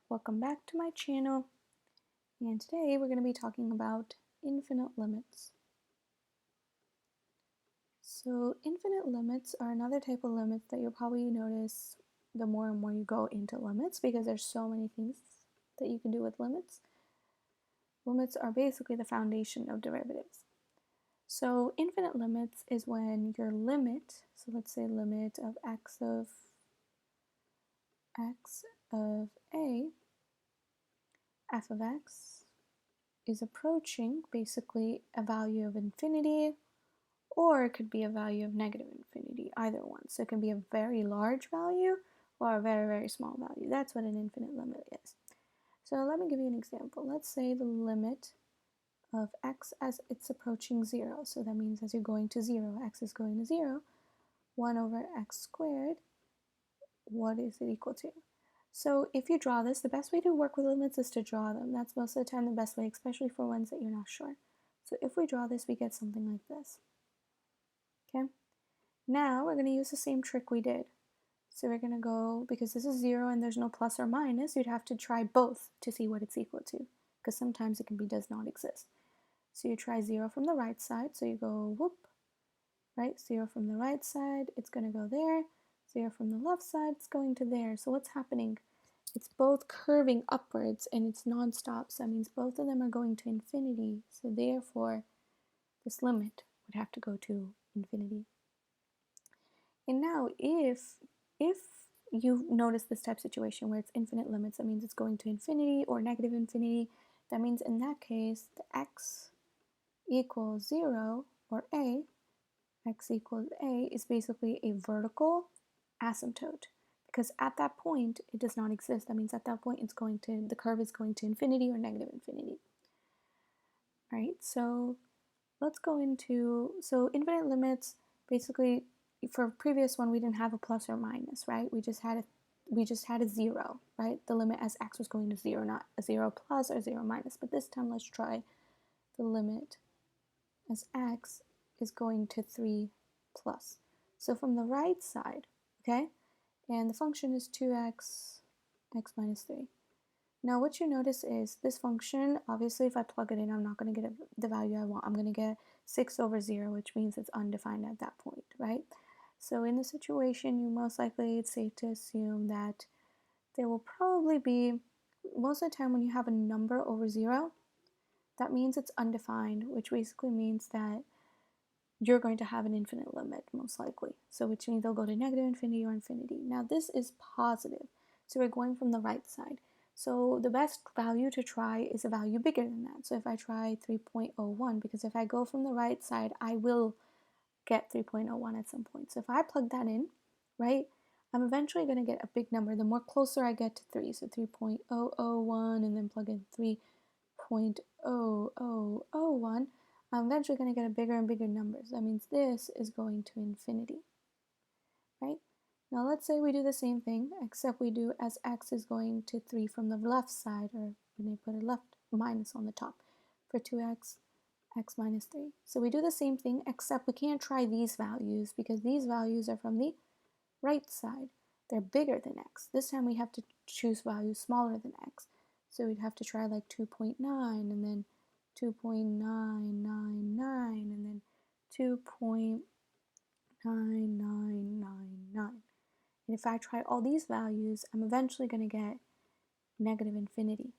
Welcome back to my channel, and today we're going to be talking about infinite limits. So infinite limits are another type of limits that you'll probably notice the more and more you go into limits, because there's so many things that you can do with limits. Limits are basically the foundation of derivatives. So infinite limits is when your limit, so let's say limit of x of a, f of x, is approaching basically a value of infinity, or it could be a value of negative infinity, either one. So it can be a very large value or a very, very small value. That's what an infinite limit is. So let me give you an example. Let's say the limit of x as it's approaching 0. So that means as you're going to 0, x is going to 0, 1 over x squared, what is it equal to? So if you draw this, the best way to work with limits is to draw them. That's most of the time the best way, especially for ones that you're not sure. So if we draw this, we get something like this. Okay? Now we're going to use the same trick we did. So we're going to go, because this is 0 and there's no plus or minus, you'd have to try both to see what it's equal to, because sometimes it can be does not exist. So you try 0 from the right side, so you go whoop, right? 0 from the right side, it's going to go there. 0 from the left side, it's going to there. So what's happening? It's both curving upwards and it's non-stop, so that means both of them are going to infinity. So therefore, this limit would have to go to infinity. And now if you notice this type of situation where it's infinite limits, that means it's going to infinity or negative infinity. That means in that case, the x equals 0, or a, x equals a, is basically a vertical asymptote. Because at that point, it does not exist. That means at that point, the curve is going to infinity or negative infinity. All right, so let's go into, so infinite limits, basically, for previous one, we didn't have a plus or minus, right? We just had a 0, right? The limit as x was going to 0, not a 0 plus or 0 minus. But this time, let's try the limit as x is going to 3 plus. So from the right side, okay, and the function is 2x, x minus 3. Now what you notice is this function, obviously if I plug it in, I'm not going to get the value I want. I'm going to get 6 over 0, which means it's undefined at that point, right? So in this situation, you most likely, it's safe to assume that there will probably be, most of the time when you have a number over 0, that means it's undefined, which basically means that you're going to have an infinite limit, most likely. So which means they'll go to negative infinity or infinity. Now this is positive, so we're going from the right side. So the best value to try is a value bigger than that. So if I try 3.01, because if I go from the right side, I will get 3.01 at some point. So if I plug that in, right, I'm eventually going to get a big number. The more closer I get to 3, so 3.001, and then plug in 3.0001, I'm eventually going to get a bigger and bigger number. So that means this is going to infinity, right? Now let's say we do the same thing, except we do as x is going to 3 from the left side, or when they put a left minus on the top, for 2x, x minus 3. So we do the same thing, except we can't try these values because these values are from the right side. They're bigger than x. This time we have to choose values smaller than x. So we'd have to try like 2.9, and then 2.999, and then 2.9999. And if I try all these values, I'm eventually going to get negative infinity.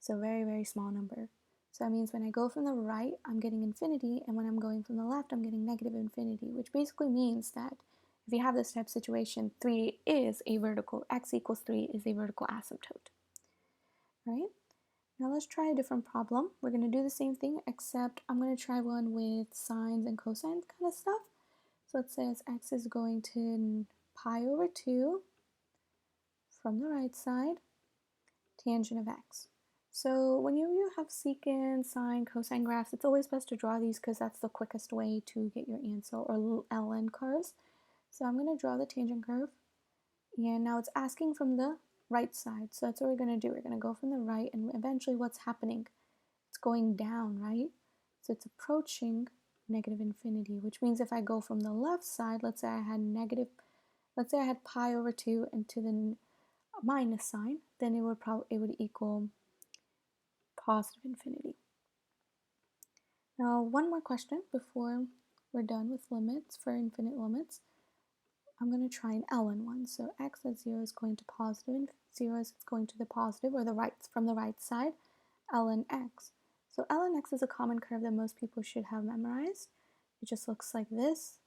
So very, very small number. So that means when I go from the right, I'm getting infinity, and when I'm going from the left, I'm getting negative infinity, which basically means that if you have this type of situation, 3 is a vertical, x equals 3 is a vertical asymptote. All right? Now let's try a different problem. We're going to do the same thing, except I'm going to try one with sines and cosines kind of stuff. So let's say as x is going to pi over 2 from the right side, tangent of x. So when you have secant, sine, cosine graphs, it's always best to draw these because that's the quickest way to get your answer, or ln curves. So I'm going to draw the tangent curve, and now it's asking from the right side. So that's what we're going to do. We're going to go from the right, and eventually what's happening? It's going down, right? So it's approaching negative infinity, which means if I go from the left side, let's say I had pi over 2 and to the minus sign, then it would equal positive infinity. Now, one more question before we're done with limits for infinite limits. I'm going to try an ln one. So x at 0 is going to positive, and 0 is going to the positive, or the right from the right side, ln x. So ln x is a common curve that most people should have memorized. It just looks like this.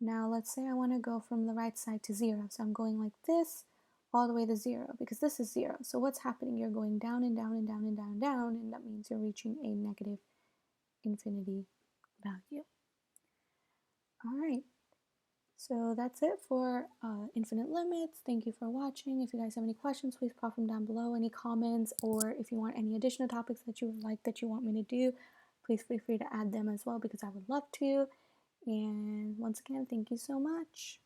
Now let's say I want to go from the right side to 0. So I'm going like this all the way to 0 because this is 0. So what's happening? You're going down and down and down and down and down, and that means you're reaching a negative infinity value. All right. So that's it for infinite limits. Thank you for watching. If you guys have any questions, please pop them down below, any comments, or if you want any additional topics that you would like that you want me to do, please feel free to add them as well because I would love to. And once again, thank you so much.